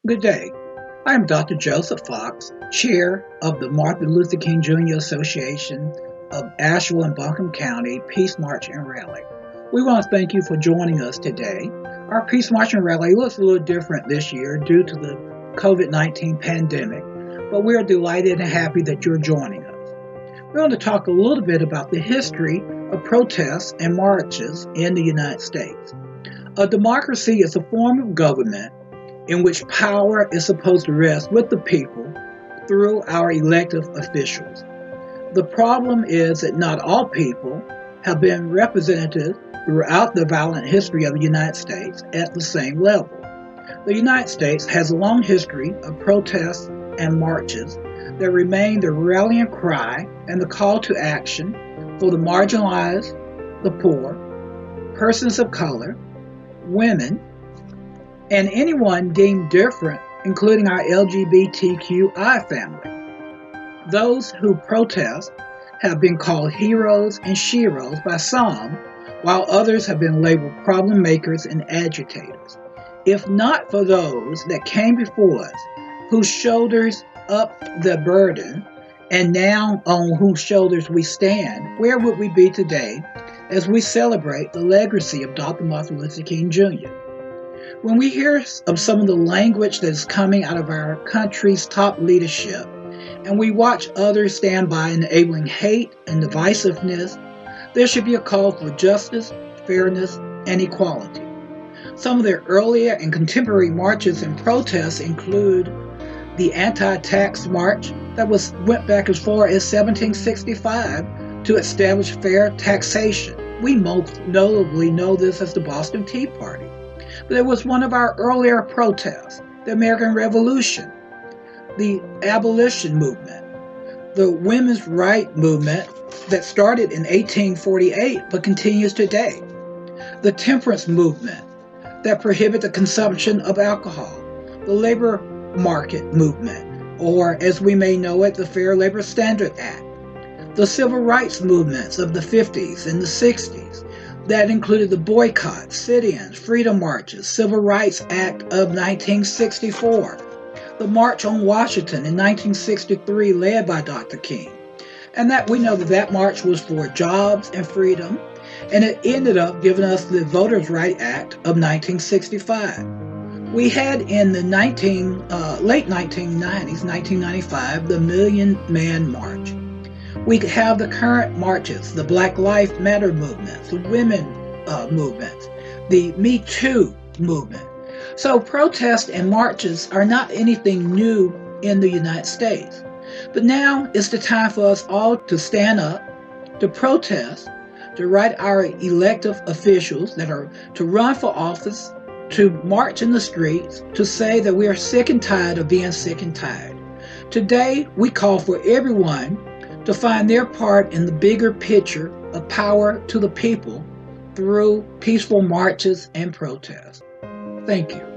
Good day. I am Dr. Joseph Fox, Chair of the Martin Luther King Jr. Association of Asheville and Buncombe County Peace March and Rally. We want to thank you for joining us today. Our Peace March and Rally looks a little different this year due to the COVID-19 pandemic, but we are delighted and happy that you're joining us. We're going to talk a little bit about the history of protests and marches in the United States. A democracy is a form of government in which power is supposed to rest with the people through our elected officials. The problem is that not all people have been represented throughout the violent history of the United States at the same level. The United States has a long history of protests and marches that remain the rallying cry and the call to action for the marginalized, the poor, persons of color, women, and anyone deemed different, including our LGBTQI family. Those who protest have been called heroes and sheroes by some, while others have been labeled problem makers and agitators. If not for those that came before us, whose shoulders up the burden, and now on whose shoulders we stand, where would we be today as we celebrate the legacy of Dr. Martin Luther King Jr.? When we hear of some of the language that is coming out of our country's top leadership, and we watch others stand by enabling hate and divisiveness, there should be a call for justice, fairness, and equality. Some of their earlier and contemporary marches and protests include the anti-tax march that went back as far as 1765 to establish fair taxation. We most notably know this as the Boston Tea Party. But it was one of our earlier protests, the American Revolution, the abolition movement, the women's rights movement that started in 1848 but continues today, the temperance movement that prohibited the consumption of alcohol, the labor market movement, or as we may know it, the Fair Labor Standards Act, the civil rights movements of the 50s and the 60s, that included the boycott, sit-ins, freedom marches, Civil Rights Act of 1964, the March on Washington in 1963 led by Dr. King. And that we know that march was for jobs and freedom, and it ended up giving us the Voters' Rights Act of 1965. We had in the late 1990s, 1995, the Million Man March. We have the current marches, the Black Lives Matter movements, the women movements, the Me Too movement. So protests and marches are not anything new in the United States. But now is the time for us all to stand up, to protest, to write our elected officials that are to run for office, to march in the streets, to say that we are sick and tired of being sick and tired. Today, we call for everyone to find their part in the bigger picture of power to the people through peaceful marches and protests. Thank you.